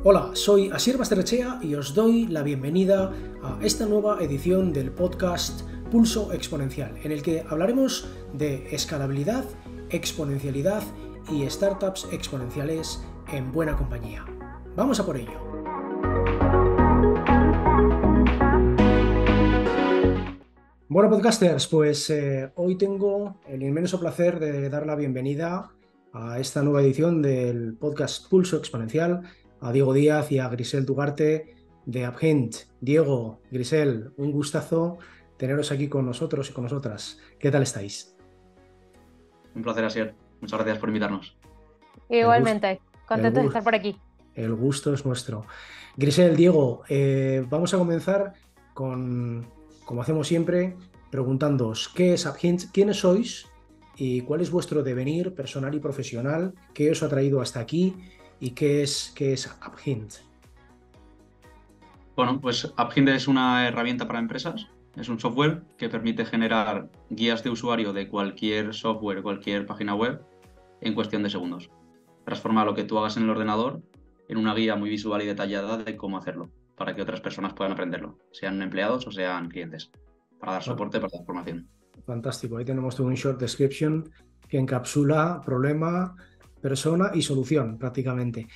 Hola, soy Asier Basterrechea y os doy la bienvenida a esta nueva edición del podcast Pulso Exponencial, en el que hablaremos de escalabilidad, exponencialidad y startups exponenciales en buena compañía. ¡Vamos a por ello! Bueno, podcasters, pues hoy tengo el inmenso placer de dar la bienvenida a esta nueva edición del podcast Pulso Exponencial a Diego Díaz y a Grisel Tugarte de Abhint. Diego, Grisel, un gustazo teneros aquí con nosotros y con nosotras. ¿Qué tal estáis? Un placer, Asier. Muchas gracias por invitarnos. El gusto, Igualmente, el contento de gusto, estar por aquí. el gusto es nuestro. Grisel, Diego, vamos a comenzar con, como hacemos siempre, preguntándoos qué es Abhint, quiénes sois y cuál es vuestro devenir personal y profesional, qué os ha traído hasta aquí y qué es Abhint. Bueno, pues AppHint es una herramienta para empresas. Es un software que permite generar guías de usuario de cualquier software, cualquier página web, en cuestión de segundos. Transforma lo que tú hagas en el ordenador en una guía muy visual y detallada de cómo hacerlo, para que otras personas puedan aprenderlo, sean empleados o sean clientes, para dar soporte, para dar formación. Fantástico, ahí tenemos todo un short description que encapsula problema, persona y solución prácticamente.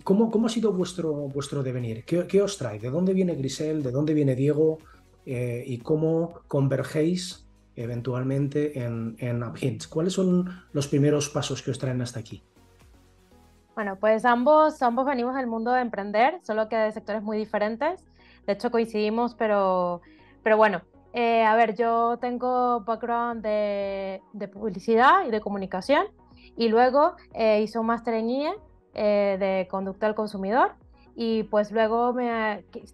¿Cómo ha sido vuestro devenir? ¿Qué os trae? ¿De dónde viene Grisel? ¿De dónde viene Diego? ¿Y cómo convergéis eventualmente en Abhint? ¿Cuáles son los primeros pasos que os traen hasta aquí? Bueno, pues ambos venimos del mundo de emprender, solo que de sectores muy diferentes. De hecho, coincidimos, pero bueno, a ver, yo tengo background de publicidad y de comunicación y luego hice un máster en IE de conducta al consumidor y pues luego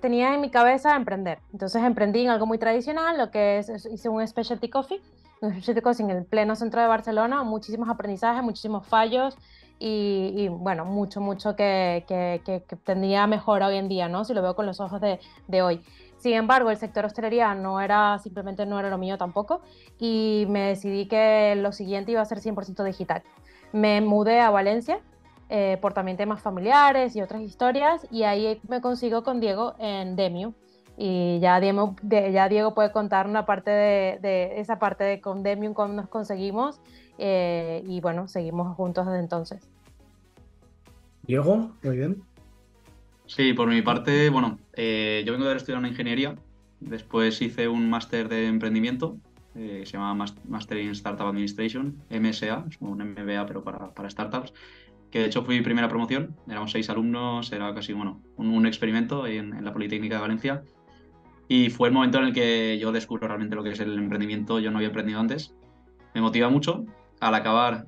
tenía en mi cabeza emprender. Entonces emprendí en algo muy tradicional, lo que hice un specialty coffee en el pleno centro de Barcelona, muchísimos aprendizajes, muchísimos fallos y bueno, mucho que tendría mejor hoy en día, ¿no? Si lo veo con los ojos de hoy. Sin embargo, el sector hostelería simplemente no era lo mío tampoco y me decidí que lo siguiente iba a ser 100% digital. Me mudé a Valencia por también temas familiares y otras historias y ahí me consigo con Diego en Demio. Y ya Diego puede contar una parte de esa parte de con Demium, cómo nos conseguimos y bueno, seguimos juntos desde entonces. Diego, muy bien. Sí, por mi parte, bueno, yo vengo de haber estudiado una ingeniería, después hice un máster de emprendimiento, se llama Master in Startup Administration, MSA, es como un MBA pero para startups, que de hecho fui primera promoción, éramos 6 alumnos, era casi, bueno, un experimento en la Politécnica de Valencia, y fue el momento en el que yo descubro realmente lo que es el emprendimiento. Yo no había emprendido antes, me motiva mucho. Al acabar,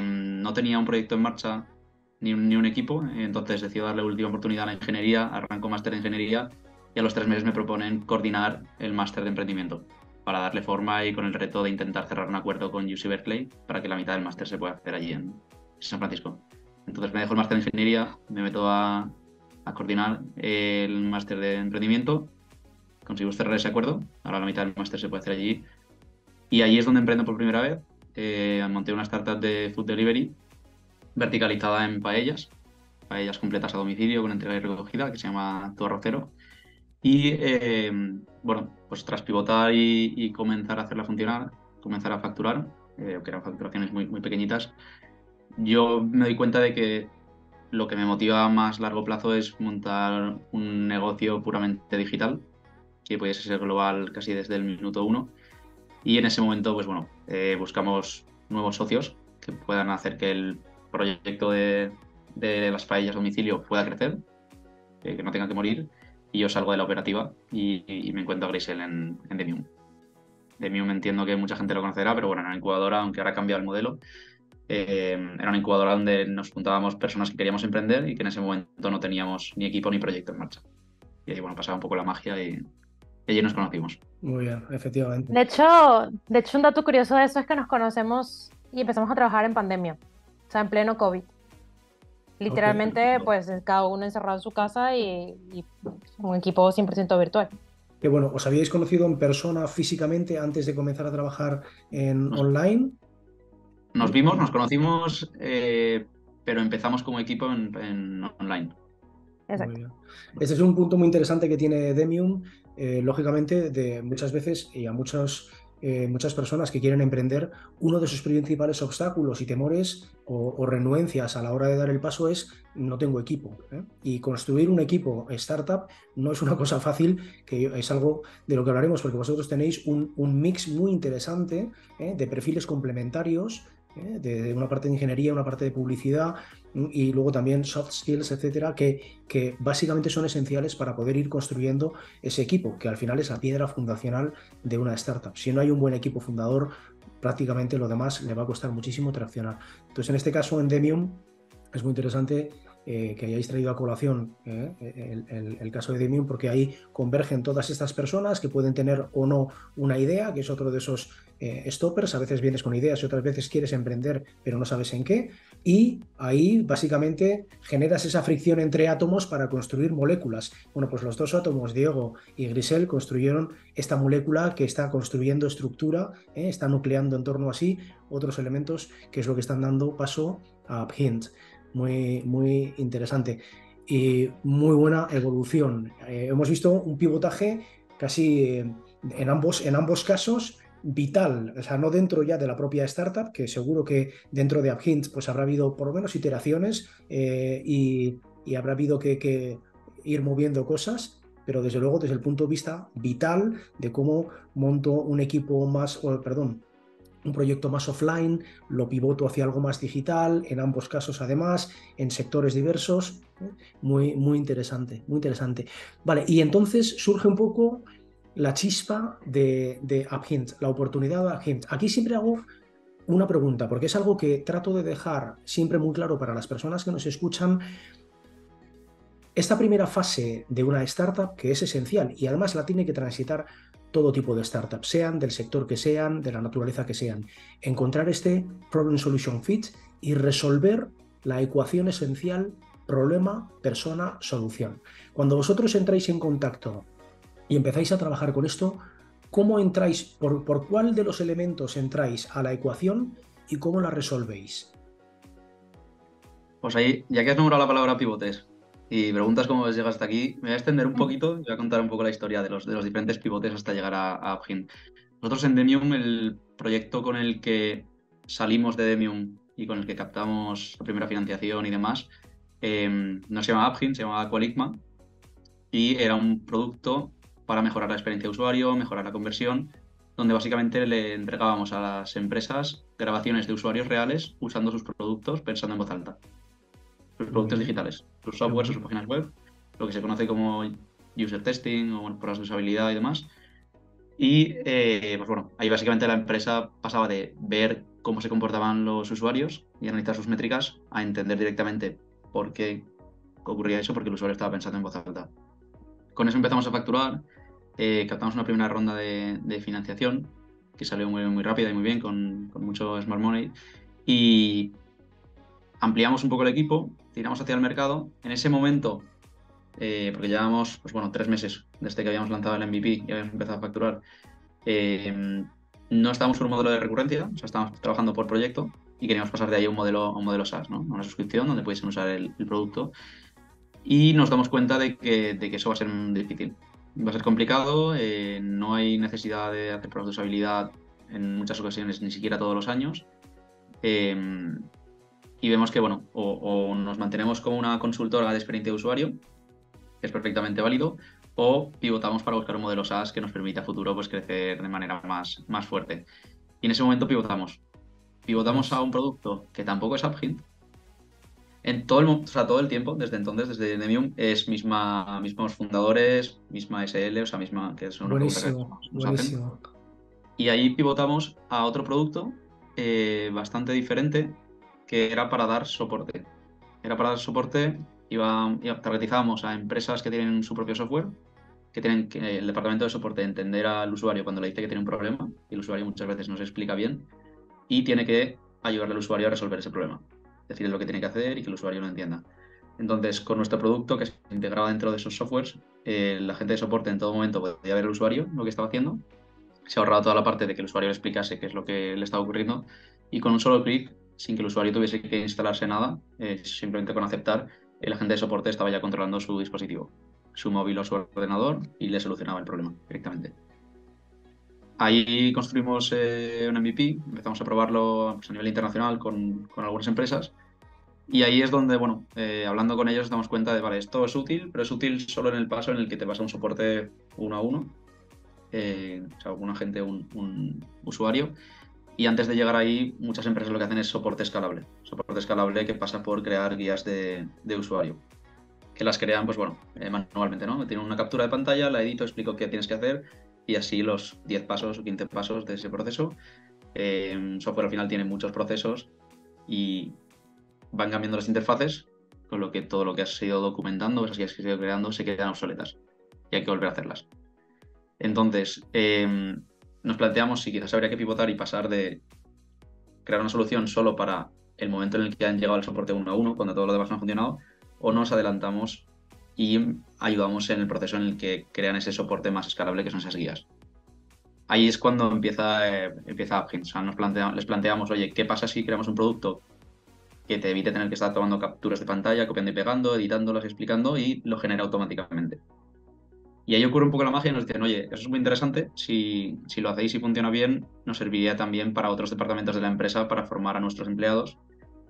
no tenía un proyecto en marcha ni un equipo, entonces decido darle última oportunidad a la ingeniería, arranco máster de ingeniería y a los 3 meses me proponen coordinar el máster de emprendimiento para darle forma y con el reto de intentar cerrar un acuerdo con UC Berkeley para que la mitad del máster se pueda hacer allí en San Francisco. Entonces me dejo el máster de ingeniería, me meto a coordinar el máster de emprendimiento, conseguimos cerrar ese acuerdo, ahora la mitad del máster se puede hacer allí y allí es donde emprendo por primera vez. Monté una startup de food delivery verticalizada en paellas completas a domicilio con entrega y recogida, que se llama Tu Arrocero. Y bueno, pues tras pivotar y comenzar a hacerla funcionar, comenzar a facturar, que eran facturaciones muy pequeñitas, yo me doy cuenta de que lo que me motiva a más largo plazo es montar un negocio puramente digital, que pudiese ser global casi desde el minuto uno. Y en ese momento, pues bueno, buscamos nuevos socios que puedan hacer que el proyecto de las paellas a domicilio pueda crecer, que no tenga que morir. Y yo salgo de la operativa y me encuentro a Grisel en Demium. Demium entiendo que mucha gente lo conocerá, pero bueno, era una incubadora, aunque ahora ha cambiado el modelo. Era una incubadora donde nos juntábamos personas que queríamos emprender y que en ese momento no teníamos ni equipo ni proyecto en marcha. Y ahí, bueno, pasaba un poco la magia y allí nos conocimos. Muy bien, efectivamente. De hecho, un dato curioso de eso es que nos conocemos y empezamos a trabajar en pandemia, o sea, en pleno COVID. Ok. Literalmente, pues cada uno encerrado en su casa y un equipo 100% virtual. Que bueno, ¿os habíais conocido en persona físicamente antes de comenzar a trabajar en Nos online? Nos vimos, nos conocimos, pero empezamos como equipo en online. Muy Exacto. bien. Este es un punto muy interesante que tiene Demium, lógicamente, de muchas veces y a muchas personas que quieren emprender, uno de sus principales obstáculos y temores o renuencias a la hora de dar el paso es no tengo equipo, ¿eh? Y construir un equipo startup no es una cosa fácil, que es algo de lo que hablaremos, porque vosotros tenéis un mix muy interesante, de perfiles complementarios, de una parte de ingeniería, una parte de publicidad y luego también soft skills, etcétera, que básicamente son esenciales para poder ir construyendo ese equipo, que al final es la piedra fundacional de una startup. Si no hay un buen equipo fundador, prácticamente lo demás le va a costar muchísimo traccionar. Entonces, en este caso, en Demium, es muy interesante que hayáis traído a colación el caso de Demium, porque ahí convergen todas estas personas que pueden tener o no una idea, que es otro de esos stoppers. A veces vienes con ideas y otras veces quieres emprender, pero no sabes en qué. Y ahí básicamente generas esa fricción entre átomos para construir moléculas. Bueno, pues los dos átomos, Diego y Grisel, construyeron esta molécula que está construyendo estructura, está nucleando en torno a sí otros elementos, que es lo que están dando paso a Hint. Muy, muy interesante y muy buena evolución. Hemos visto un pivotaje casi en ambos casos vital, o sea, no dentro ya de la propia startup, que seguro que dentro de AppHint pues habrá habido por lo menos iteraciones y habrá habido que ir moviendo cosas, pero desde luego desde el punto de vista vital de cómo monto un equipo más, perdón, un proyecto más offline, lo pivoto hacia algo más digital, en ambos casos además, en sectores diversos. Muy, muy interesante, muy interesante. Vale, y entonces surge un poco la chispa de AppHint, la oportunidad de AppHint. Aquí siempre hago una pregunta, porque es algo que trato de dejar siempre muy claro para las personas que nos escuchan. Esta primera fase de una startup que es esencial y además la tiene que transitar todo tipo de startups, sean del sector que sean, de la naturaleza que sean. Encontrar este problem solution fit y resolver la ecuación esencial problema, persona, solución. Cuando vosotros entráis en contacto y empezáis a trabajar con esto, ¿cómo entráis, por cuál de los elementos entráis a la ecuación y cómo la resolvéis? Pues ahí, ya que has nombrado la palabra pivotes y preguntas cómo has llegado hasta aquí, me voy a extender un poquito y voy a contar un poco la historia de los diferentes pivotes hasta llegar a Upgint. Nosotros en Demium, el proyecto con el que salimos de Demium y con el que captamos la primera financiación y demás, no se llamaba Upgint, se llamaba Qualigma y era un producto para mejorar la experiencia de usuario, mejorar la conversión, donde básicamente le entregábamos a las empresas grabaciones de usuarios reales usando sus productos pensando en voz alta. Sus Muy productos bien, digitales, sus qué softwares o sus bueno. páginas web, lo que se conoce como user testing o pruebas de usabilidad y demás. Y pues bueno, ahí básicamente la empresa pasaba de ver cómo se comportaban los usuarios y analizar sus métricas a entender directamente por qué ocurría eso, porque el usuario estaba pensando en voz alta. Con eso empezamos a facturar, captamos una primera ronda de financiación que salió muy, muy rápida y muy bien, con mucho smart money. Y ampliamos un poco el equipo, tiramos hacia el mercado. En ese momento, porque llevábamos pues bueno, 3 meses desde que habíamos lanzado el MVP y habíamos empezado a facturar, no estábamos en un modelo de recurrencia, o sea, estábamos trabajando por proyecto y queríamos pasar de ahí a un modelo SaaS, ¿no? A una suscripción donde pudiesen usar el producto. Y nos damos cuenta de que eso va a ser difícil. Va a ser complicado, no hay necesidad de hacer pruebas de usabilidad en muchas ocasiones, ni siquiera todos los años. Eh, y vemos que, bueno, o nos mantenemos como una consultora de experiencia de usuario, que es perfectamente válido, o pivotamos para buscar un modelo SaaS que nos permita a futuro pues, crecer de manera más fuerte. Y en ese momento pivotamos. Pivotamos a Pues, un producto que tampoco es AppHint. En todo o sea, todo el tiempo, desde entonces, desde Demium, es mismos fundadores, misma SL, o sea, misma, que es una pregunta que buenísimo, nos hacen. buenísimo. Y ahí pivotamos a otro producto bastante diferente, que era para dar soporte. Era para dar soporte, targetizábamos a empresas que tienen su propio software, que tienen que el departamento de soporte entender al usuario cuando le dice que tiene un problema, y el usuario muchas veces no se explica bien, y tiene que ayudarle al usuario a resolver ese problema. Decirle lo que tiene que hacer y que el usuario lo entienda. Entonces, con nuestro producto que se integraba dentro de esos softwares, la gente de soporte en todo momento podía ver al usuario lo que estaba haciendo, se ahorraba toda la parte de que el usuario le explicase qué es lo que le estaba ocurriendo y con un solo clic, sin que el usuario tuviese que instalarse nada, simplemente con aceptar, el agente de soporte estaba ya controlando su dispositivo, su móvil o su ordenador, y le solucionaba el problema directamente. Ahí construimos un MVP, empezamos a probarlo pues, a nivel internacional con algunas empresas, y ahí es donde, bueno, hablando con ellos nos damos cuenta de, vale, esto es útil, pero es útil solo en el paso en el que te vas a un soporte uno a uno, o sea, un agente, un usuario. Y antes de llegar ahí, muchas empresas lo que hacen es soporte escalable. Soporte escalable que pasa por crear guías de usuario. Que las crean, pues bueno, manualmente, ¿no? Tienen una captura de pantalla, la edito, explico qué tienes que hacer y así los 10 pasos o 15 pasos de ese proceso. Software al final tiene muchos procesos y van cambiando las interfaces, con lo que todo lo que has ido documentando, esas guías que has ido creando, se quedan obsoletas y hay que volver a hacerlas. Entonces, nos planteamos si quizás habría que pivotar y pasar de crear una solución solo para el momento en el que han llegado al soporte 1 a 1, cuando todo lo demás no ha funcionado, o nos adelantamos y ayudamos en el proceso en el que crean ese soporte más escalable, que son esas guías. Ahí es cuando empieza AppHint. O sea, les planteamos, oye, ¿qué pasa si creamos un producto que te evite tener que estar tomando capturas de pantalla, copiando y pegando, editándolas y explicando, y lo genera automáticamente? Y ahí ocurre un poco la magia y nos dicen, oye, eso es muy interesante, si lo hacéis y funciona bien, nos serviría también para otros departamentos de la empresa para formar a nuestros empleados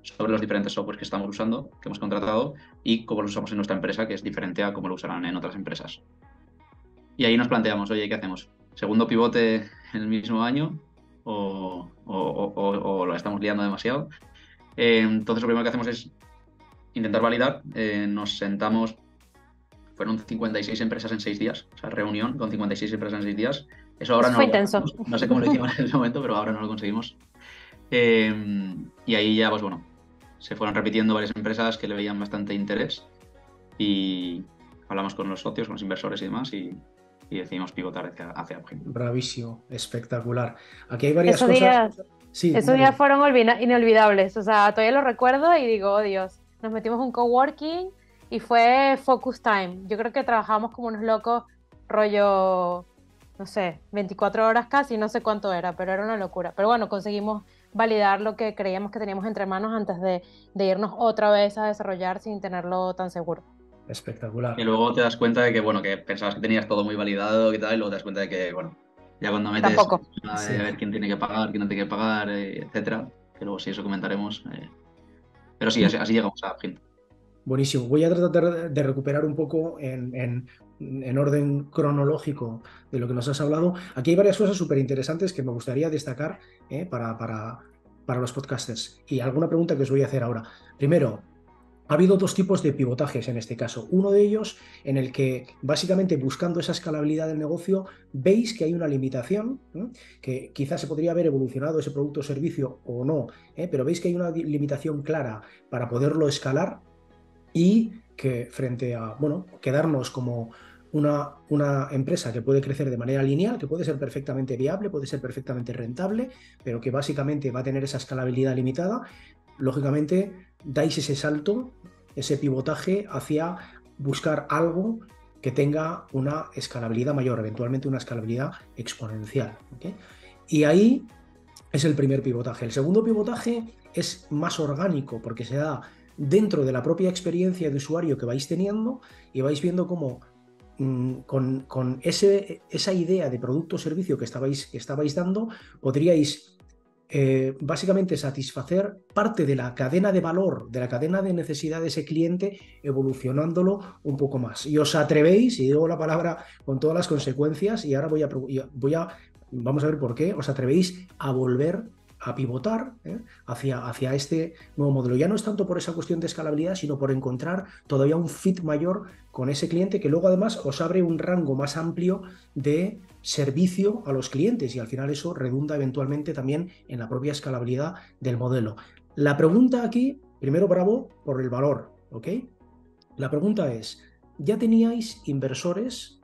sobre los diferentes softwares que estamos usando, que hemos contratado, y cómo los usamos en nuestra empresa, que es diferente a cómo lo usarán en otras empresas. Y ahí nos planteamos, oye, ¿qué hacemos? ¿Segundo pivote en el mismo año o lo estamos liando demasiado? Entonces lo primero que hacemos es intentar validar. Nos sentamos, fueron 56 empresas en 6 días, o sea, reunión con 56 empresas en 6 días. Eso ahora Eso no fue lo intenso. conseguimos. No sé cómo lo hicimos en ese momento, pero ahora no lo conseguimos. Y ahí ya, pues bueno, se fueron repitiendo varias empresas que le veían bastante interés y hablamos con los socios, con los inversores y demás y decidimos pivotar hacia AppHint. Bravísimo, espectacular. Aquí hay varias Esos cosas. días, Sí, esos dale. días fueron inolvidables. O sea, todavía lo recuerdo y digo, oh Dios, nos metimos en un coworking y fue focus time. Yo creo que trabajamos como unos locos, rollo, no sé, 24 horas casi, no sé cuánto era, pero era una locura. Pero bueno, conseguimos validar lo que creíamos que teníamos entre manos antes de irnos otra vez a desarrollar sin tenerlo tan seguro. Espectacular. Y luego te das cuenta de que, bueno, que pensabas que tenías todo muy validado y tal, y luego te das cuenta de que, bueno, ya cuando metes Tampoco. a Sí. ver quién tiene que pagar, quién no tiene que pagar, etcétera, que luego sí eso comentaremos. Pero sí, así llegamos a AppHint. Buenísimo. Voy a tratar de recuperar un poco en orden cronológico de lo que nos has hablado. Aquí hay varias cosas súper interesantes que me gustaría destacar para los podcasters. Y alguna pregunta que os voy a hacer ahora. Primero, ha habido dos tipos de pivotajes en este caso. Uno de ellos en el que básicamente buscando esa escalabilidad del negocio veis que hay una limitación, que quizás se podría haber evolucionado ese producto o servicio o no, pero veis que hay una limitación clara para poderlo escalar y que frente a, bueno, quedarnos como una empresa que puede crecer de manera lineal, que puede ser perfectamente viable, puede ser perfectamente rentable, pero que básicamente va a tener esa escalabilidad limitada, lógicamente dais ese salto, ese pivotaje hacia buscar algo que tenga una escalabilidad mayor, eventualmente una escalabilidad exponencial. ¿Okay? Y ahí es el primer pivotaje. El segundo pivotaje es más orgánico porque se da dentro de la propia experiencia de usuario que vais teniendo y vais viendo cómo con esa idea de producto o servicio que estabais dando podríais básicamente satisfacer parte de la cadena de valor, de la cadena de necesidad de ese cliente, evolucionándolo un poco más. Y os atrevéis, y digo la palabra con todas las consecuencias, y ahora vamos a ver por qué, os atrevéis a volver a pivotar hacia este nuevo modelo. Ya no es tanto por esa cuestión de escalabilidad, sino por encontrar todavía un fit mayor con ese cliente que luego además os abre un rango más amplio de servicio a los clientes y al final eso redunda eventualmente también en la propia escalabilidad del modelo. La pregunta aquí, primero bravo por el valor, ¿ok? La pregunta es, ¿ya teníais inversores,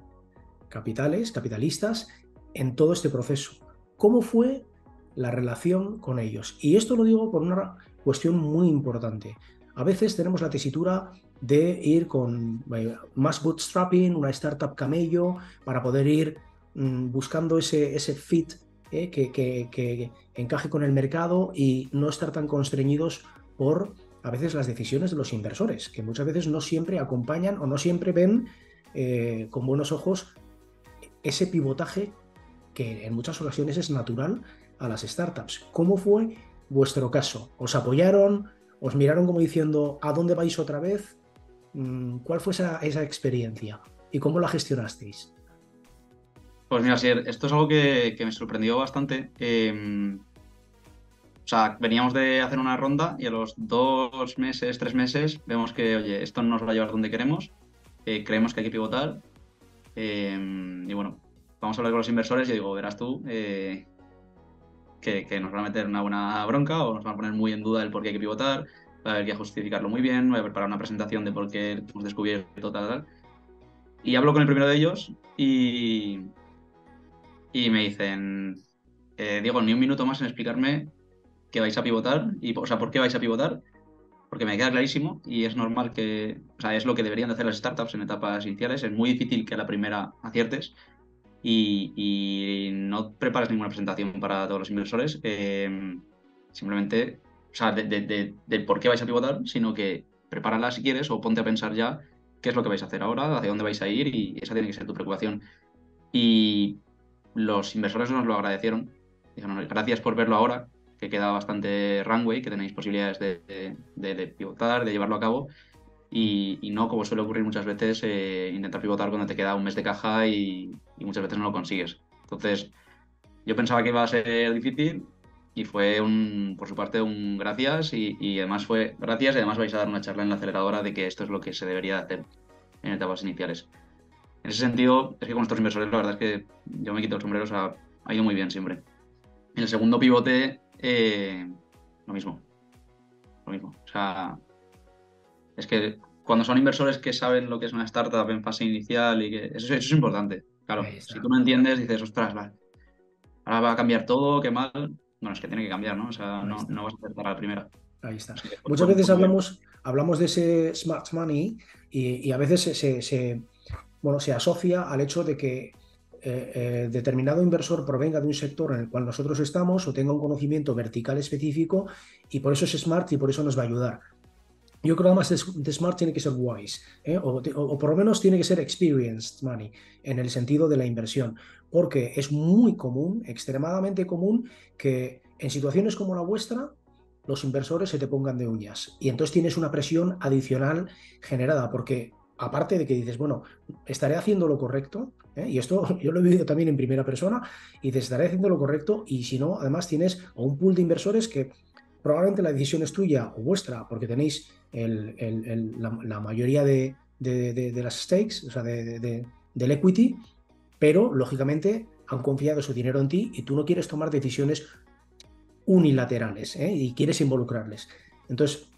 capitalistas en todo este proceso? ¿Cómo fue la relación con ellos? Y esto lo digo por una cuestión muy importante. A veces tenemos la tesitura de ir con más bootstrapping, una startup camello, para poder ir buscando ese fit que encaje con el mercado y no estar tan constreñidos por a veces las decisiones de los inversores, que muchas veces no siempre acompañan o no siempre ven con buenos ojos ese pivotaje que en muchas ocasiones es natural a las startups. ¿Cómo fue vuestro caso? ¿Os apoyaron? ¿Os miraron como diciendo ¿a dónde vais otra vez? ¿Cuál fue esa experiencia? ¿Y cómo la gestionasteis? Pues mira, sí, esto es algo que me sorprendió bastante. O sea, veníamos de hacer una ronda y a los 2 meses, 3 meses, vemos que, oye, esto no nos va a llevar donde queremos, creemos que hay que pivotar. Y bueno, vamos a hablar con los inversores y digo, verás tú que nos van a meter una buena bronca o nos van a poner muy en duda el por qué hay que pivotar, va a haber que justificarlo muy bien, voy a preparar una presentación de por qué hemos descubierto tal. Y hablo con el primero de ellos y me dicen, Diego, ni un minuto más en explicarme que vais a pivotar, o sea, por qué vais a pivotar, porque me queda clarísimo y es normal o sea, es lo que deberían de hacer las startups en etapas iniciales, es muy difícil que a la primera aciertes y no prepares ninguna presentación para todos los inversores, simplemente, o sea, de por qué vais a pivotar, sino que prepárala si quieres o ponte a pensar ya qué es lo que vais a hacer ahora, hacia dónde vais a ir y esa tiene que ser tu preocupación. Y los inversores nos lo agradecieron. Dijeron, gracias por verlo ahora, que queda bastante runway, que tenéis posibilidades de pivotar, de llevarlo a cabo. Y no, como suele ocurrir muchas veces, intentar pivotar cuando te queda un mes de caja y muchas veces no lo consigues. Entonces, yo pensaba que iba a ser difícil y fue por su parte un gracias y además fue gracias y además vais a dar una charla en la aceleradora de que esto es lo que se debería hacer en etapas iniciales. En ese sentido, es que con estos inversores la verdad es que yo me quito el sombrero, o sea, ha ido muy bien siempre. En el segundo pivote, lo mismo. Lo mismo. O sea, es que cuando son inversores que saben lo que es una startup en fase inicial y que eso es importante. Claro, Ahí si está. tú no entiendes, dices, ostras, vale, ahora va a cambiar todo, qué mal. Bueno, es que tiene que cambiar, ¿no? O sea, Ahí no está. vas a acertar a la primera. Ahí está. Así que Muchas fue veces muy bien. hablamos de ese smart money y a veces bueno, se asocia al hecho de que determinado inversor provenga de un sector en el cual nosotros estamos o tenga un conocimiento vertical específico y por eso es smart y por eso nos va a ayudar. Yo creo que además de smart tiene que ser wise, o por lo menos tiene que ser experienced money en el sentido de la inversión, porque es muy común, extremadamente común, que en situaciones como la vuestra los inversores se te pongan de uñas y entonces tienes una presión adicional generada, porque aparte de que dices, bueno, estaré haciendo lo correcto, y esto yo lo he vivido también en primera persona, y dices, estaré haciendo lo correcto, y si no, además tienes o un pool de inversores que probablemente la decisión es tuya o vuestra, porque tenéis la mayoría de las stakes, o sea, del equity, pero lógicamente han confiado su dinero en ti y tú no quieres tomar decisiones unilaterales, y quieres involucrarles. Entonces,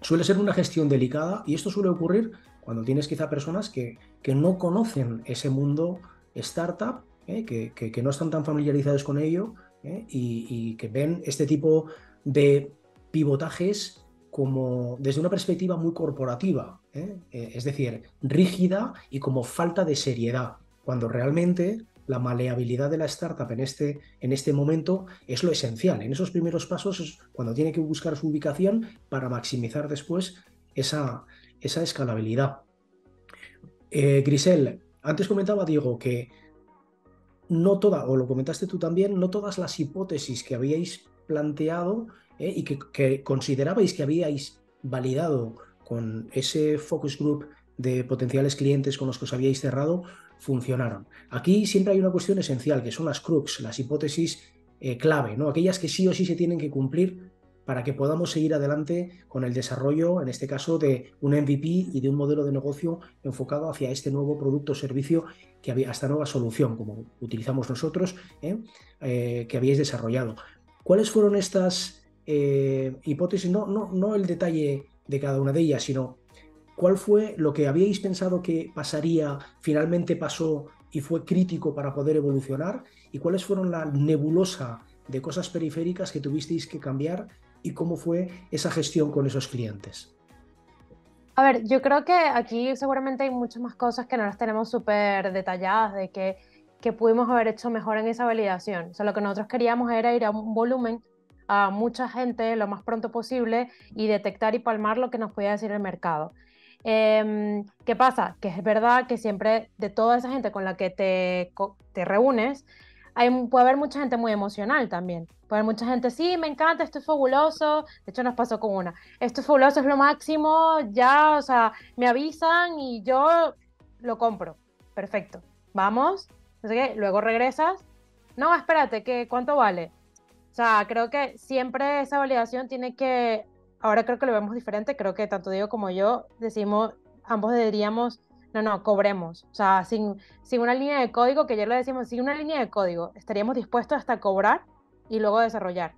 suele ser una gestión delicada y esto suele ocurrir cuando tienes quizá personas que no conocen ese mundo startup, que no están tan familiarizados con ello, y que ven este tipo de pivotajes como desde una perspectiva muy corporativa, es decir, rígida y como falta de seriedad, cuando realmente la maleabilidad de la startup en este momento es lo esencial. En esos primeros pasos es cuando tiene que buscar su ubicación para maximizar después esa escalabilidad. Grisel, antes comentaba Diego que no toda, o lo comentaste tú también, no todas las hipótesis que habíais planteado, y que considerabais que habíais validado con ese focus group de potenciales clientes con los que os habíais cerrado, funcionaron. Aquí siempre hay una cuestión esencial, que son las crux, las hipótesis clave, ¿no? Aquellas que sí o sí se tienen que cumplir para que podamos seguir adelante con el desarrollo, en este caso, de un MVP y de un modelo de negocio enfocado hacia este nuevo producto o servicio que había, esta nueva solución, como utilizamos nosotros, que habíais desarrollado. ¿Cuáles fueron estas hipótesis? No el detalle de cada una de ellas, sino cuál fue lo que habíais pensado que pasaría, finalmente pasó y fue crítico para poder evolucionar, y cuáles fueron la nebulosa de cosas periféricas que tuvisteis que cambiar y cómo fue esa gestión con esos clientes. A ver, yo creo que aquí seguramente hay muchas más cosas que no las tenemos súper detalladas de que pudimos haber hecho mejor en esa validación. O sea, lo que nosotros queríamos era ir a un volumen a mucha gente lo más pronto posible y detectar y palmar lo que nos podía decir el mercado. ¿Qué pasa? Que es verdad que siempre de toda esa gente con la que te reúnes, puede haber mucha gente muy emocional también. Puede haber mucha gente, sí, me encanta, esto es fabuloso. De hecho, nos pasó con una. Esto es fabuloso, es lo máximo, ya, o sea, me avisan y yo lo compro. Perfecto. Vamos, no sé qué, luego regresas. No, espérate, ¿cuánto vale? O sea, creo que siempre esa validación tiene que, ahora creo que lo vemos diferente, creo que tanto Diego como yo decimos, ambos diríamos, no, no, cobremos. O sea, sin una línea de código, que ya lo decimos, sin una línea de código, estaríamos dispuestos hasta cobrar y luego desarrollar.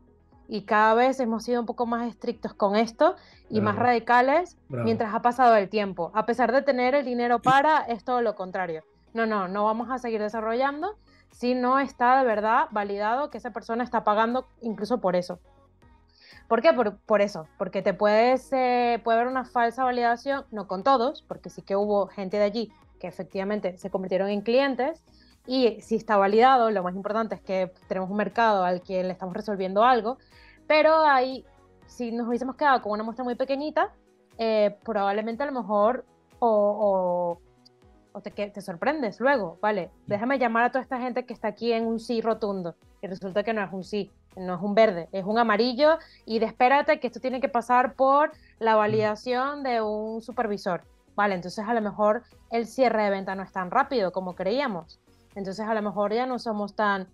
Y cada vez hemos sido un poco más estrictos con esto y más Bravo, radicales bravo. mientras ha pasado el tiempo. A pesar de tener el dinero para, es todo lo contrario. No, no, no vamos a seguir desarrollando si no está de verdad validado que esa persona está pagando incluso por eso. ¿Por qué? Por eso, porque puede haber una falsa validación, no con todos, porque sí que hubo gente de allí que efectivamente se convirtieron en clientes y si está validado, lo más importante es que tenemos un mercado al que le estamos resolviendo algo, pero ahí, si nos hubiésemos quedado con una muestra muy pequeñita, probablemente a lo mejor te sorprendes luego, vale, déjame llamar a toda esta gente que está aquí en un sí rotundo y resulta que no es un sí, no es un verde, es un amarillo y espérate que esto tiene que pasar por la validación de un supervisor, vale, entonces a lo mejor el cierre de venta no es tan rápido como creíamos, entonces a lo mejor ya no somos tan...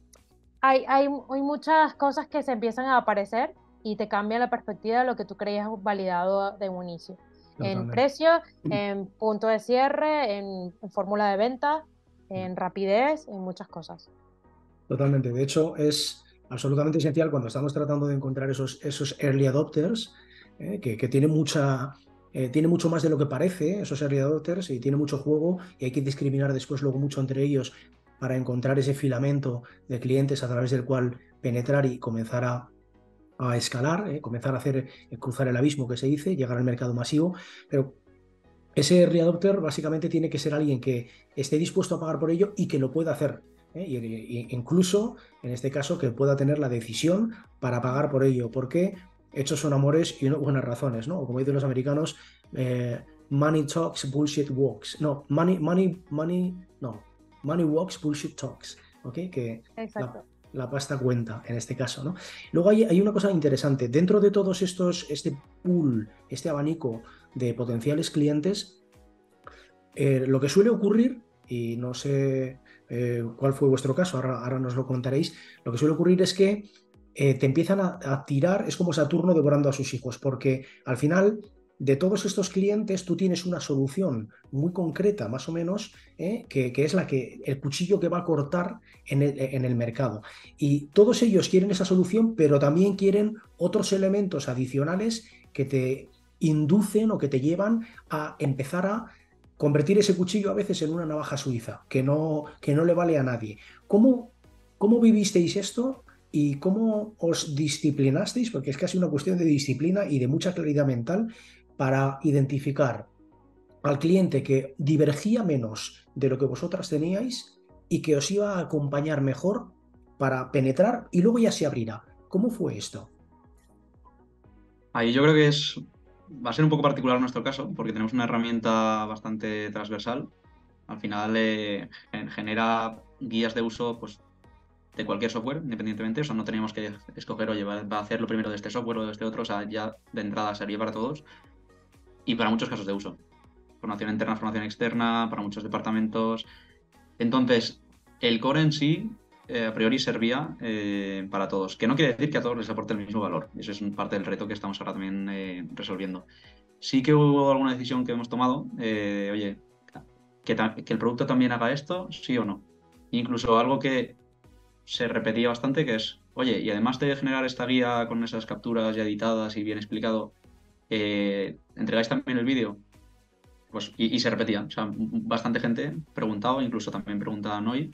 Hay muchas cosas que se empiezan a aparecer y te cambia la perspectiva de lo que tú creías validado de un inicio en Totalmente. precio, en punto de cierre, en fórmula de venta, en rapidez, en muchas cosas. Totalmente. De hecho, es absolutamente esencial cuando estamos tratando de encontrar esos early adopters, que tiene mucho más de lo que parece, esos early adopters, y tiene mucho juego, y hay que discriminar después luego mucho entre ellos para encontrar ese filamento de clientes a través del cual penetrar y comenzar a escalar, comenzar a hacer cruzar el abismo que se dice, llegar al mercado masivo. Pero ese early adopter básicamente tiene que ser alguien que esté dispuesto a pagar por ello y que lo pueda hacer. Y incluso, en este caso, que pueda tener la decisión para pagar por ello, porque hechos son amores y no buenas razones, ¿no? O como dicen los americanos, money talks, bullshit walks. No, no, money walks, bullshit talks. ¿Ok? Que la, Exacto. la pasta cuenta en este caso, ¿no? Luego hay una cosa interesante. Dentro de todos este pool, este abanico de potenciales clientes, lo que suele ocurrir, y no sé cuál fue vuestro caso, ahora nos lo contaréis, lo que suele ocurrir es que te empiezan a tirar, es como Saturno devorando a sus hijos, porque al final de todos estos clientes tú tienes una solución muy concreta, más o menos, que es el cuchillo que va a cortar en el mercado. Y todos ellos quieren esa solución, pero también quieren otros elementos adicionales que te inducen o que te llevan a empezar a convertir ese cuchillo a veces en una navaja suiza, que no le vale a nadie. ¿Cómo vivisteis esto y cómo os disciplinasteis? Porque es casi una cuestión de disciplina y de mucha claridad mental para identificar al cliente que divergía menos de lo que vosotras teníais y que os iba a acompañar mejor para penetrar y luego ya se abrirá. ¿Cómo fue esto? Ahí yo creo que va a ser un poco particular nuestro caso, porque tenemos una herramienta bastante transversal. Al final genera guías de uso, pues, de cualquier software, independientemente. O sea, no teníamos que escoger, oye, va a hacerlo primero de este software o de este otro. O sea, ya de entrada sería para todos y para muchos casos de uso. Formación interna, formación externa, para muchos departamentos. Entonces, el core en sí, a priori servía para todos. Que no quiere decir que a todos les aporte el mismo valor. Eso es parte del reto que estamos ahora también resolviendo. Sí que hubo alguna decisión que hemos tomado. Oye, que el producto también haga esto, sí o no. Incluso algo que se repetía bastante, que es, oye, y además de generar esta guía con esas capturas ya editadas y bien explicado, ¿entregáis también el vídeo? Pues, y se repetía. O sea, bastante gente preguntaba, incluso también preguntaban hoy,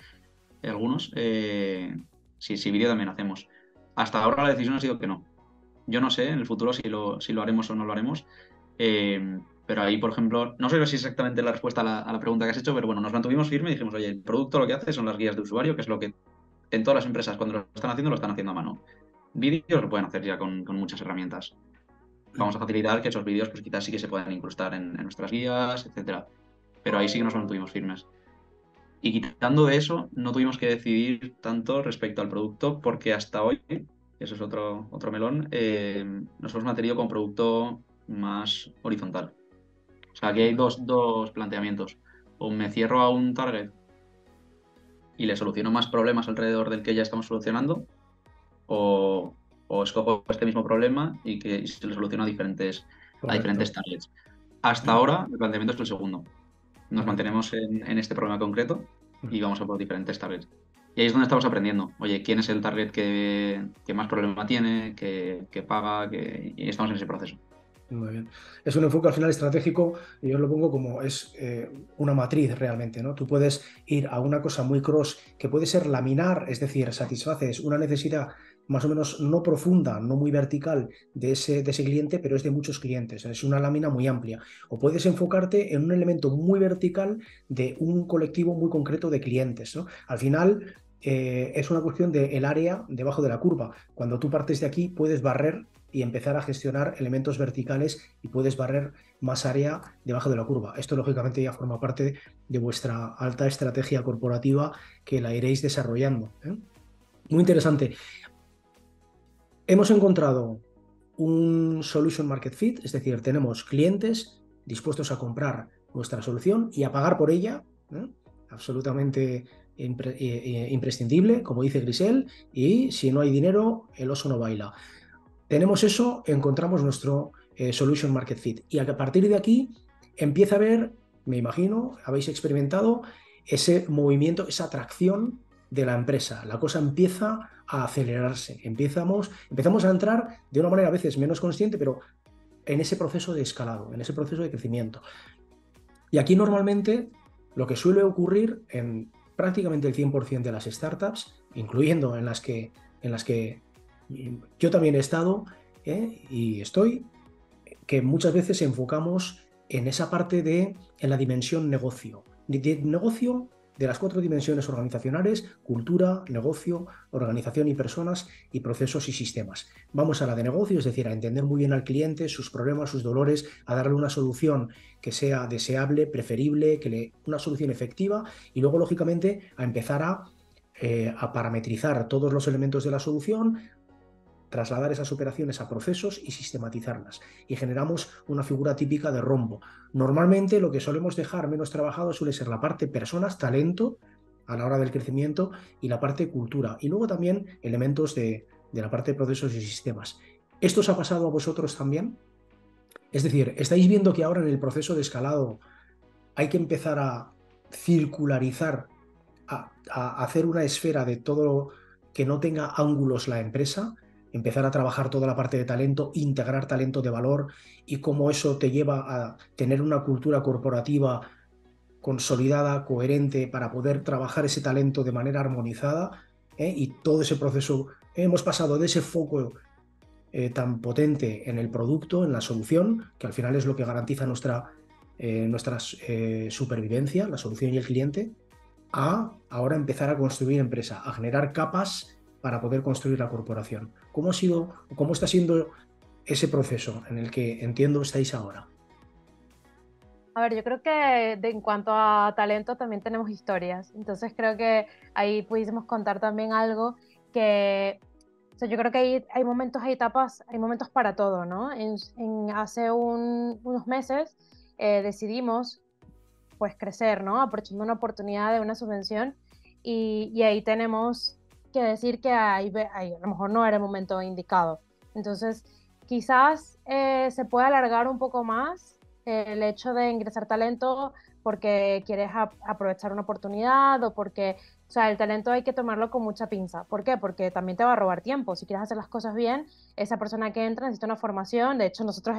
algunos, si vídeo también hacemos. Hasta ahora la decisión ha sido que no. Yo no sé en el futuro si lo haremos o no lo haremos. Pero ahí, por ejemplo, no sé si es exactamente la respuesta a la pregunta que has hecho, pero bueno, nos mantuvimos firme y dijimos, oye, el producto lo que hace son las guías de usuario, que es lo que en todas las empresas cuando lo están haciendo a mano. Vídeos lo pueden hacer ya con muchas herramientas. Vamos a facilitar que esos vídeos pues quizás sí que se puedan incrustar en nuestras guías, etcétera. Pero ahí sí que nos mantuvimos firmes. Y quitando de eso, no tuvimos que decidir tanto respecto al producto porque hasta hoy, eso es otro melón, nos hemos mantenido con producto más horizontal. O sea, aquí hay dos planteamientos. O me cierro a un target y le soluciono más problemas alrededor del que ya estamos solucionando, o, o escojo este mismo problema y se lo soluciono a Correcto, diferentes targets. Hasta ahora, el planteamiento es el segundo. Nos correcto. mantenemos en este problema concreto y vamos a por diferentes targets. Y ahí es donde estamos aprendiendo. Oye, ¿quién es el target que más problema tiene, que paga? Y estamos en ese proceso. Muy bien. Es un enfoque al final estratégico y yo lo pongo como es una matriz realmente, ¿no? Tú puedes ir a una cosa muy cross que puede ser laminar, es decir, satisfaces una necesidad más o menos no profunda, no muy vertical de ese cliente, pero es de muchos clientes. Es una lámina muy amplia. O puedes enfocarte en un elemento muy vertical de un colectivo muy concreto de clientes, ¿no? Al final es una cuestión del área debajo de la curva. Cuando tú partes de aquí, puedes barrer y empezar a gestionar elementos verticales y puedes barrer más área debajo de la curva. Esto lógicamente ya forma parte de vuestra alta estrategia corporativa que la iréis desarrollando, ¿eh? Muy interesante. Hemos encontrado un solution market fit, es decir, tenemos clientes dispuestos a comprar nuestra solución y a pagar por ella, ¿eh? Absolutamente imprescindible, como dice Grisel, y si no hay dinero, el oso no baila. Tenemos eso, encontramos nuestro Solution Market Fit. Y a partir de aquí empieza a haber, me imagino, habéis experimentado ese movimiento, esa atracción de la empresa. La cosa empieza a acelerarse. Empezamos a entrar de una manera a veces menos consciente, pero en ese proceso de escalado, en ese proceso de crecimiento. Y aquí normalmente lo que suele ocurrir en prácticamente el 100% de las startups, incluyendo en las que yo también he estado y estoy, que muchas veces enfocamos en esa parte en la dimensión negocio. De negocio de las 4 dimensiones organizacionales: cultura, negocio, organización y personas, y procesos y sistemas. Vamos a la de negocio, es decir, a entender muy bien al cliente, sus problemas, sus dolores, a darle una solución que sea deseable, preferible, una solución efectiva, y luego, lógicamente, a empezar a parametrizar todos los elementos de la solución, trasladar esas operaciones a procesos y sistematizarlas. Y generamos una figura típica de rombo. Normalmente lo que solemos dejar menos trabajado suele ser la parte personas, talento, a la hora del crecimiento, y la parte cultura. Y luego también elementos de la parte de procesos y sistemas. ¿Esto os ha pasado a vosotros también? Es decir, ¿estáis viendo que ahora en el proceso de escalado hay que empezar a circularizar, a hacer una esfera de todo que no tenga ángulos la empresa, empezar a trabajar toda la parte de talento, integrar talento de valor, y cómo eso te lleva a tener una cultura corporativa consolidada, coherente, para poder trabajar ese talento de manera armonizada, y todo ese proceso? Hemos pasado de ese foco tan potente en el producto, en la solución, que al final es lo que garantiza nuestra supervivencia, la solución y el cliente, a ahora empezar a construir empresa, a generar capas para poder construir la corporación. ¿Cómo está siendo ese proceso en el que entiendo estáis ahora? A ver, yo creo que en cuanto a talento también tenemos historias, entonces creo que ahí pudiésemos contar también algo que, o sea, yo creo que hay momentos, hay etapas, hay momentos para todo, ¿no? Hace unos meses decidimos pues crecer, ¿no? Aprovechando una oportunidad de una subvención, y ahí tenemos que decir que a lo mejor no era el momento indicado. Entonces, quizás se puede alargar un poco más el hecho de ingresar talento porque quieres aprovechar una oportunidad, o porque, o sea, el talento hay que tomarlo con mucha pinza. ¿Por qué? Porque también te va a robar tiempo. Si quieres hacer las cosas bien, esa persona que entra necesita una formación. De hecho, nosotros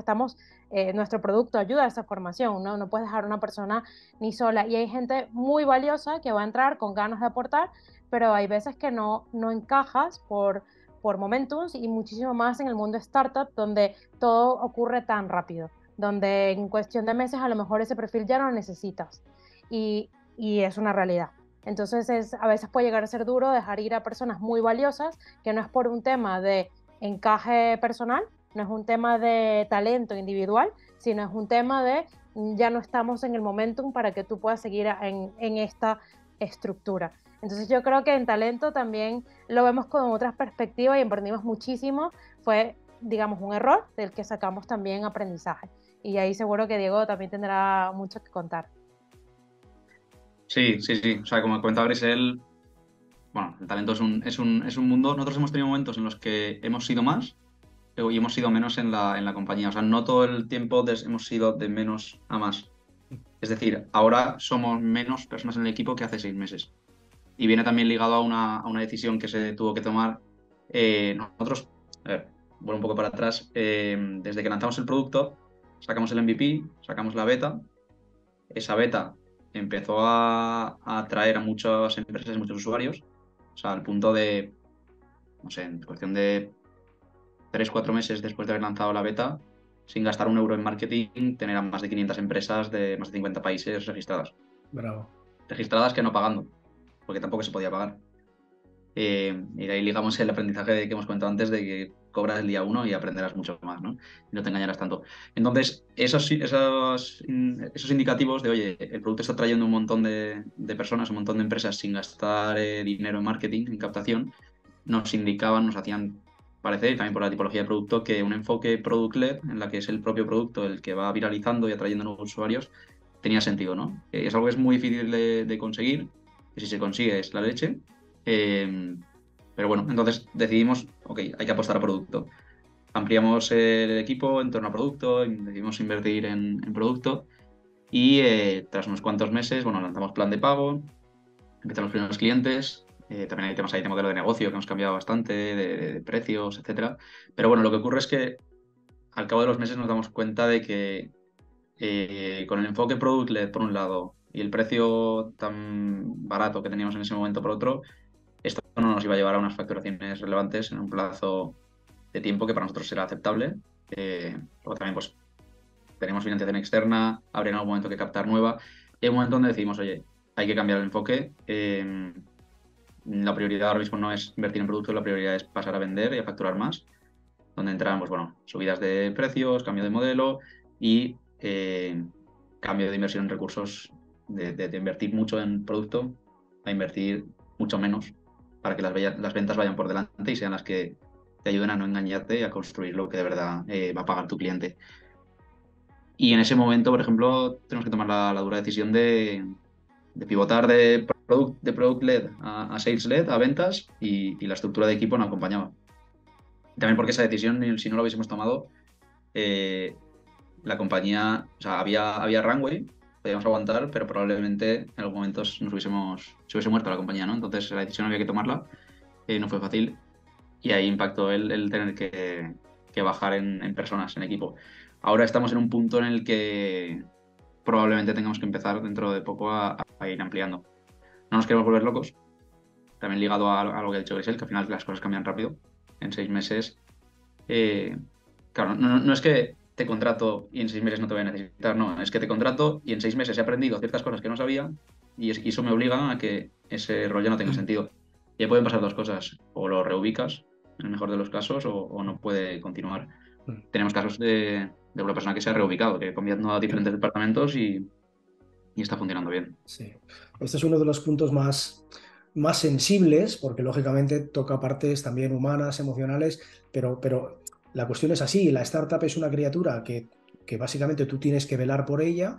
nuestro producto ayuda a esa formación, ¿no? No puedes dejar a una persona ni sola. Y hay gente muy valiosa que va a entrar con ganas de aportar, pero hay veces que no encajas por momentos, y muchísimo más en el mundo startup, donde todo ocurre tan rápido, donde en cuestión de meses a lo mejor ese perfil ya no lo necesitas. Y es una realidad. Entonces a veces puede llegar a ser duro dejar ir a personas muy valiosas, que no es por un tema de encaje personal, no es un tema de talento individual, sino es un tema de ya no estamos en el momentum para que tú puedas seguir en esta estructura. Entonces yo creo que en talento también lo vemos con otras perspectivas y aprendimos muchísimo. Fue, digamos, un error del que sacamos también aprendizaje. Y ahí seguro que Diego también tendrá mucho que contar. Sí, sí, sí. O sea, como comentaba Grisel, bueno, el talento es un mundo. Nosotros hemos tenido momentos en los que hemos sido más y hemos sido menos en la compañía. O sea, no todo el tiempo hemos sido de menos a más. Es decir, ahora somos menos personas en el equipo que hace 6 meses. Y viene también ligado a una decisión que se tuvo que tomar. Nosotros, a ver, vuelvo un poco para atrás, desde que lanzamos el producto, sacamos el MVP, sacamos la beta. Esa beta empezó a atraer a muchas empresas y muchos usuarios, o sea, al punto de, no sé, en cuestión de 3 o 4 meses después de haber lanzado la beta, sin gastar un euro en marketing, tener a más de 500 empresas de más de 50 países registradas. Bravo. Registradas que no pagando, porque tampoco se podía pagar. Y de ahí ligamos el aprendizaje que hemos comentado antes de que cobras el día uno y aprenderás mucho más, ¿no? Y no te engañarás tanto. Entonces, esos indicativos de, oye, el producto está trayendo un montón de personas, un montón de empresas sin gastar dinero en marketing, en captación, nos indicaban, nos hacían parecer, y también por la tipología de producto, que un enfoque product-led, en la que es el propio producto el que va viralizando y atrayendo nuevos usuarios, tenía sentido, ¿no? Es algo que es muy difícil de conseguir, que si se consigue es la leche. Pero bueno, entonces decidimos, ok, hay que apostar a producto. Ampliamos el equipo en torno a producto, decidimos invertir en producto y tras unos cuantos meses, bueno, lanzamos plan de pago, empezaron los primeros clientes, también hay temas ahí de modelo de negocio que hemos cambiado bastante, de precios, etcétera. Pero bueno, lo que ocurre es que al cabo de los meses nos damos cuenta de que con el enfoque product-led por un lado y el precio tan barato que teníamos en ese momento por otro, esto no nos iba a llevar a unas facturaciones relevantes en un plazo de tiempo que para nosotros era aceptable. Luego también pues tenemos financiación externa, habría en algún momento que captar nueva. Y hay un momento donde decimos, oye, hay que cambiar el enfoque. La prioridad ahora mismo no es invertir en productos, la prioridad es pasar a vender y a facturar más, donde entran pues, bueno, subidas de precios, cambio de modelo y cambio de inversión en recursos, de invertir mucho en producto a invertir mucho menos para que las ventas vayan por delante y sean las que te ayuden a no engañarte y a construir lo que de verdad va a pagar tu cliente. Y en ese momento, por ejemplo, tenemos que tomar la dura decisión de pivotar de product-led a sales-led, a ventas, y la estructura de equipo no acompañaba. También porque esa decisión, si no la hubiésemos tomado, la compañía, o sea, había runway, podíamos aguantar, pero probablemente en algunos momentos se hubiese muerto la compañía, ¿no? Entonces la decisión había que tomarla, no fue fácil, y ahí impactó el tener que bajar en personas, en equipo. Ahora estamos en un punto en el que probablemente tengamos que empezar dentro de poco a ir ampliando. No nos queremos volver locos, también ligado a lo que ha dicho Grisel, que al final las cosas cambian rápido. En 6 meses, claro, no es que te contrato y en 6 meses no te voy a necesitar, no, es que te contrato y en 6 meses he aprendido ciertas cosas que no sabía y eso me obliga a que ese rol ya no tenga sentido. Y ahí pueden pasar dos cosas, o lo reubicas, en el mejor de los casos, o no puede continuar. Tenemos casos de una persona que se ha reubicado, que ha cambiado a diferentes departamentos y está funcionando bien. Sí. Este es uno de los puntos más sensibles, porque lógicamente toca partes también humanas, emocionales, pero la cuestión es así, la startup es una criatura que básicamente tú tienes que velar por ella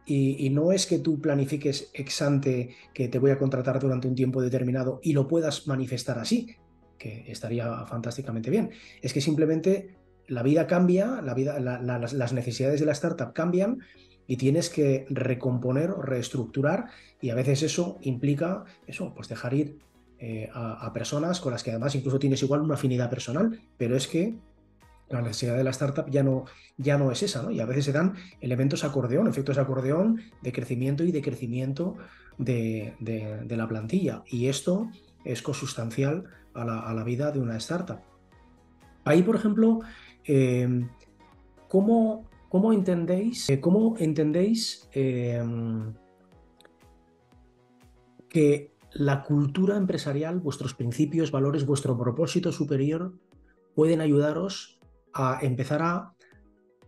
y no es que tú planifiques ex ante que te voy a contratar durante un tiempo determinado y lo puedas manifestar así, que estaría fantásticamente bien. Es que simplemente la vida cambia, las necesidades de la startup cambian y tienes que recomponer o reestructurar y a veces eso implica eso, pues dejar ir a personas con las que además incluso tienes igual una afinidad personal, pero es que la necesidad de la startup ya no es esa, ¿no? Y a veces se dan elementos acordeón, efectos acordeón de crecimiento y decrecimiento de la plantilla. Y esto es consustancial a la vida de una startup. Ahí, por ejemplo, eh, ¿cómo entendéis, que la cultura empresarial, vuestros principios, valores, vuestro propósito superior pueden ayudaros a empezar a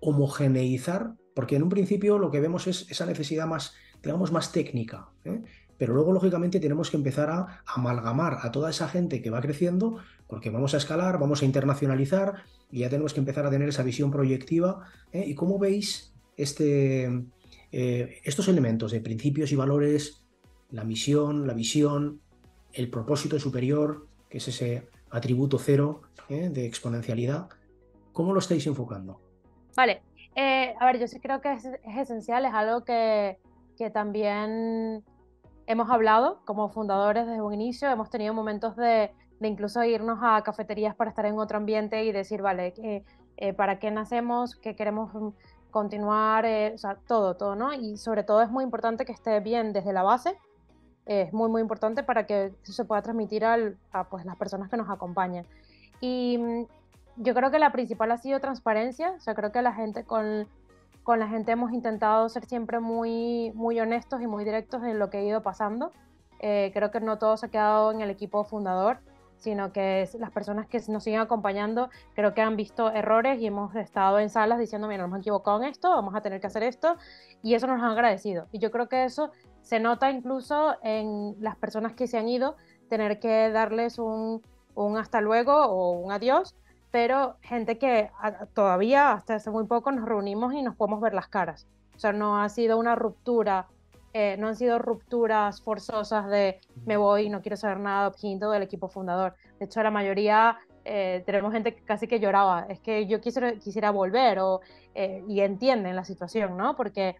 homogeneizar, porque en un principio lo que vemos es esa necesidad más, digamos, más técnica, ¿eh? Pero luego, lógicamente, tenemos que empezar a amalgamar a toda esa gente que va creciendo, porque vamos a escalar, vamos a internacionalizar y ya tenemos que empezar a tener esa visión proyectiva, ¿eh? ¿Y cómo veis estos elementos de principios y valores, la misión, la visión, el propósito superior, que es ese atributo cero, de exponencialidad? ¿Cómo lo estáis enfocando? Vale, a ver, yo sí creo que es esencial, es algo que también hemos hablado como fundadores desde un inicio, hemos tenido momentos de incluso irnos a cafeterías para estar en otro ambiente y decir, vale, ¿para qué nacemos? ¿Qué queremos continuar? O sea, todo, ¿no? Y sobre todo es muy importante que esté bien desde la base, es muy, muy importante para que eso se pueda transmitir a pues, las personas que nos acompañan. Y yo creo que la principal ha sido transparencia, o sea, creo que con la gente hemos intentado ser siempre muy, muy honestos y muy directos en lo que ha ido pasando. Creo que no todo se ha quedado en el equipo fundador, sino que las personas que nos siguen acompañando creo que han visto errores y hemos estado en salas diciendo, mira, nos hemos equivocado en esto, vamos a tener que hacer esto, y eso nos han agradecido. Y yo creo que eso se nota incluso en las personas que se han ido, tener que darles un hasta luego o un adiós, pero gente que todavía hasta hace muy poco nos reunimos y nos podemos ver las caras. O sea, no ha sido una ruptura, no han sido rupturas forzosas de me voy y no quiero saber nada de Uphinto del equipo fundador. De hecho, la mayoría, tenemos gente que casi que lloraba, es que yo quisiera volver y entienden la situación, ¿no? Porque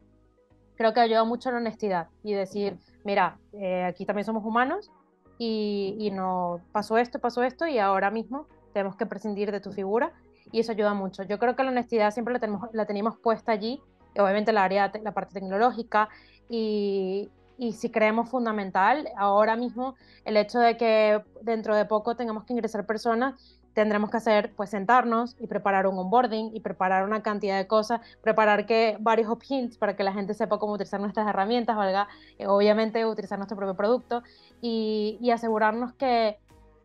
creo que ayuda mucho la honestidad y decir, mira, aquí también somos humanos y no pasó esto y ahora mismo tenemos que prescindir de tu figura y eso ayuda mucho. Yo creo que la honestidad siempre la teníamos puesta allí, y obviamente la parte tecnológica y si creemos fundamental, ahora mismo el hecho de que dentro de poco tengamos que ingresar personas, tendremos que hacer, pues sentarnos y preparar un onboarding y preparar una cantidad de cosas, preparar varios hints para que la gente sepa cómo utilizar nuestras herramientas, valga, obviamente utilizar nuestro propio producto y asegurarnos que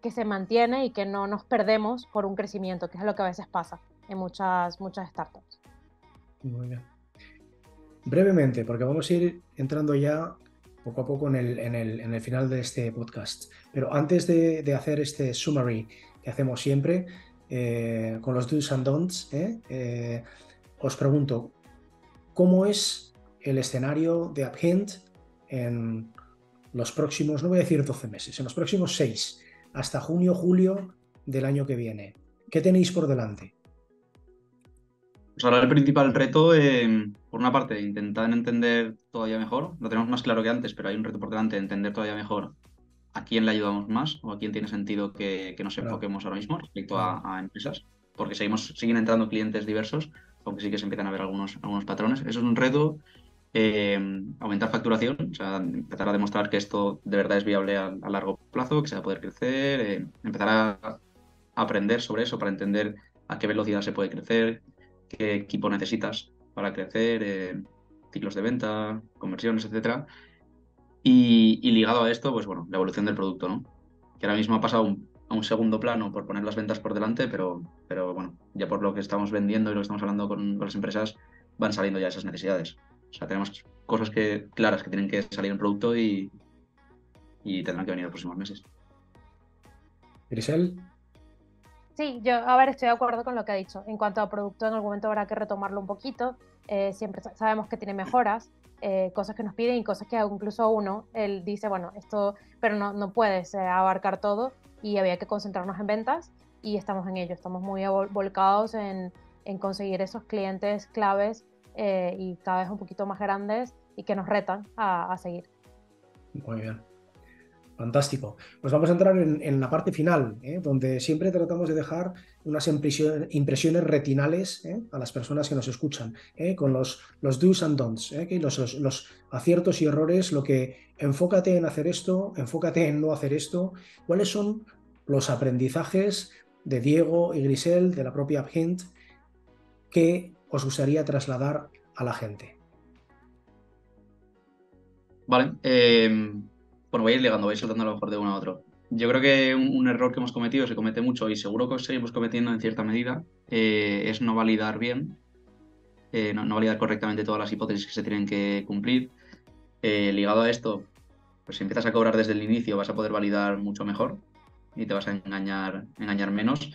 se mantiene y que no nos perdemos por un crecimiento, que es lo que a veces pasa en muchas startups. Muy bien. Brevemente, porque vamos a ir entrando ya poco a poco en el final de este podcast. Pero antes de hacer este summary que hacemos siempre, con los do's and don'ts, os pregunto, ¿cómo es el escenario de Uphint en los próximos, no voy a decir 12 meses, en los próximos 6, hasta junio, julio del año que viene? ¿Qué tenéis por delante? Pues ahora el principal reto, por una parte, intentar entender todavía mejor, lo tenemos más claro que antes, pero hay un reto por delante de entender todavía mejor a quién le ayudamos más o a quién tiene sentido que nos Claro, enfoquemos ahora mismo respecto claro. a empresas, porque siguen entrando clientes diversos, aunque sí que se empiezan a ver algunos patrones. Eso es un reto, aumentar facturación, o sea, empezar a demostrar que esto de verdad es viable a largo plazo, que se va a poder crecer, empezar a aprender sobre eso para entender a qué velocidad se puede crecer, qué equipo necesitas para crecer, ciclos de venta, conversiones, etcétera. Y ligado a esto, pues bueno, la evolución del producto, ¿no? Que ahora mismo ha pasado a un segundo plano por poner las ventas por delante, pero bueno, ya por lo que estamos vendiendo y lo que estamos hablando con las empresas, van saliendo ya esas necesidades. O sea, tenemos cosas claras que tienen que salir en producto y tendrán que venir los próximos meses. Grisel, Sí, yo, a ver, estoy de acuerdo con lo que ha dicho. En cuanto a producto, en algún momento habrá que retomarlo un poquito. Siempre sabemos que tiene mejoras, cosas que nos piden y cosas que incluso uno, él dice, bueno, esto, pero no puedes abarcar todo y había que concentrarnos en ventas y estamos en ello. Estamos muy volcados en conseguir esos clientes claves y cada vez un poquito más grandes y que nos retan a seguir. muy bien. Fantástico. Pues vamos a entrar en la parte final, donde siempre tratamos de dejar unas impresiones retinales, a las personas que nos escuchan, con los do's and don'ts, que los aciertos y errores, lo que enfócate en hacer esto, enfócate en no hacer esto. ¿Cuáles son los aprendizajes de Diego y Grisel, de la propia Uphint, que os gustaría trasladar a la gente? Vale, bueno, voy a ir ligando, voy a ir saltando a lo mejor de uno a otro. yo creo que un error que hemos cometido, se comete mucho y seguro que seguimos cometiendo en cierta medida, es no validar bien, no validar correctamente todas las hipótesis que se tienen que cumplir. Ligado a esto, pues si empiezas a cobrar desde el inicio vas a poder validar mucho mejor y te vas a engañar menos.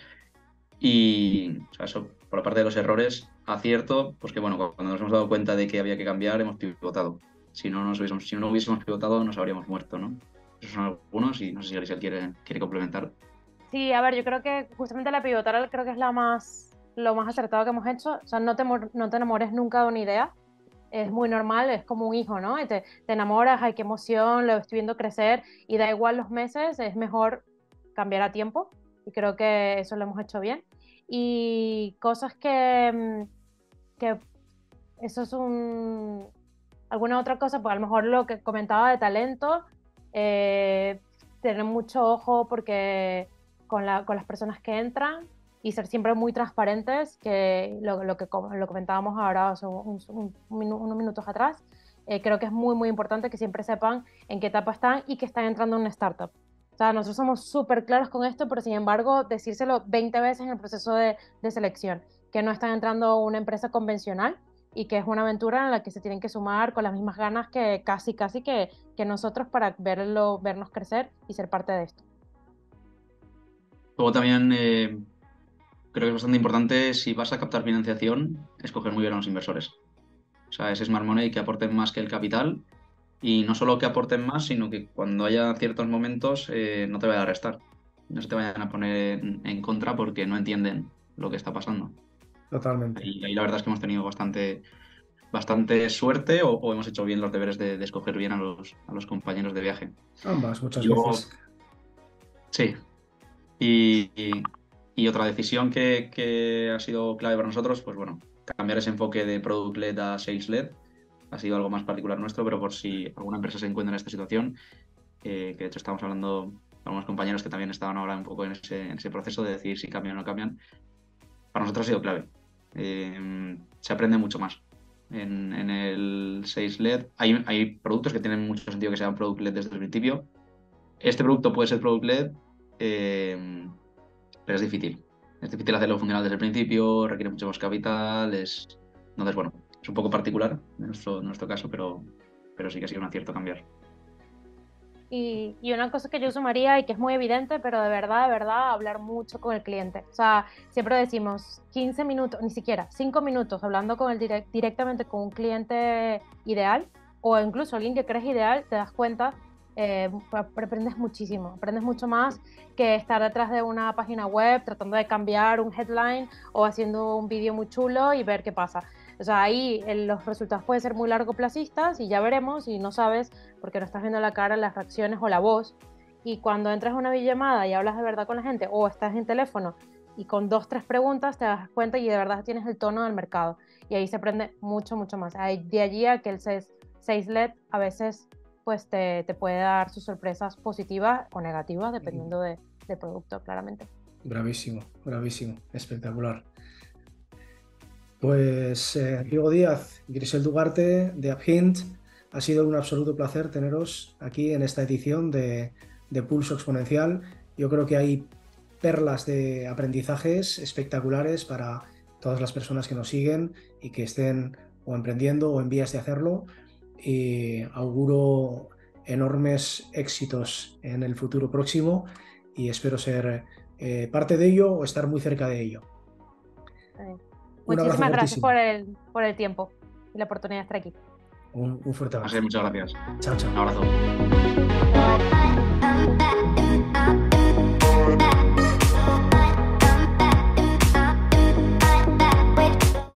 Y o sea, eso, por la parte de los errores, acierto, pues que bueno, cuando nos hemos dado cuenta de que había que cambiar, hemos pivotado. Si no hubiésemos pivotado, nos habríamos muerto, ¿no? Esos son algunos y no sé si Grisel quiere complementar. Sí, a ver, yo creo que justamente la pivotal creo que es lo más acertado que hemos hecho. O sea, no te enamores nunca de una idea. Es muy normal, es como un hijo, ¿no? Y te enamoras, ay, qué emoción, lo estoy viendo crecer y da igual los meses, es mejor cambiar a tiempo y creo que eso lo hemos hecho bien. Y cosas que eso es alguna otra cosa, pues a lo mejor lo que comentaba de talento, eh, tener mucho ojo porque con las personas que entran y ser siempre muy transparentes, que lo comentábamos ahora hace unos minutos atrás, creo que es muy, muy importante que siempre sepan en qué etapa están y que están entrando en una startup. O sea, nosotros somos súper claros con esto, pero sin embargo, decírselo 20 veces en el proceso de selección, que no están entrando a una empresa convencional y que es una aventura en la que se tienen que sumar con las mismas ganas que casi que nosotros para vernos crecer y ser parte de esto. Luego también creo que es bastante importante, si vas a captar financiación, escoger muy bien a los inversores. O sea, ese smart money que aporten más que el capital y no solo que aporten más, sino que cuando haya ciertos momentos no te vayan a restar, no se te vayan a poner en contra porque no entienden lo que está pasando. Totalmente. Ahí la verdad es que hemos tenido bastante suerte o hemos hecho bien los deberes de escoger bien a los compañeros de viaje. Ambas, Y muchas luego, veces. sí, y otra decisión que ha sido clave para nosotros, pues bueno, cambiar ese enfoque de product-led a sales-led ha sido algo más particular nuestro, pero por si alguna empresa se encuentra en esta situación, que de hecho estamos hablando con algunos compañeros que también estaban ahora un poco en ese proceso de decidir si cambian o no cambian, para nosotros ha sido clave. Se aprende mucho más. En el sales-led hay productos que tienen mucho sentido que sean product-led desde el principio. Este producto puede ser product-led, pero es difícil. Es difícil hacerlo funcional desde el principio, requiere mucho más capital. Entonces, bueno, es un poco particular en nuestro caso, pero sí que ha sido un acierto cambiar. Y una cosa que yo sumaría y que es muy evidente, pero de verdad, hablar mucho con el cliente. O sea, siempre decimos 15 minutos, ni siquiera 5 minutos hablando con directamente con un cliente ideal o incluso alguien que crees ideal, te das cuenta, aprendes mucho más que estar detrás de una página web tratando de cambiar un headline o haciendo un vídeo muy chulo y ver qué pasa. O sea, ahí los resultados pueden ser muy largoplacistas y ya veremos y no sabes porque no estás viendo la cara, las reacciones o la voz. Y cuando entras a una videollamada y hablas de verdad con la gente o estás en teléfono y con 2, 3 preguntas te das cuenta y de verdad tienes el tono del mercado. Y ahí se aprende mucho, mucho más. De allí a que el sales-led a veces pues te puede dar sus sorpresas positivas o negativas dependiendo del producto, claramente. Bravísimo, bravísimo, espectacular. Pues Diego Díaz, Grisel Dugarte de AppHint, ha sido un absoluto placer teneros aquí en esta edición de Pulso Exponencial. Yo creo que hay perlas de aprendizajes espectaculares para todas las personas que nos siguen y que estén o emprendiendo o en vías de hacerlo. Y auguro enormes éxitos en el futuro próximo y espero ser parte de ello o estar muy cerca de ello. Un abrazo Muchísimas gracias fortísimo. por el tiempo y la oportunidad de estar aquí. Un fuerte Así que abrazo. muchas gracias. Chao, Un chao. abrazo.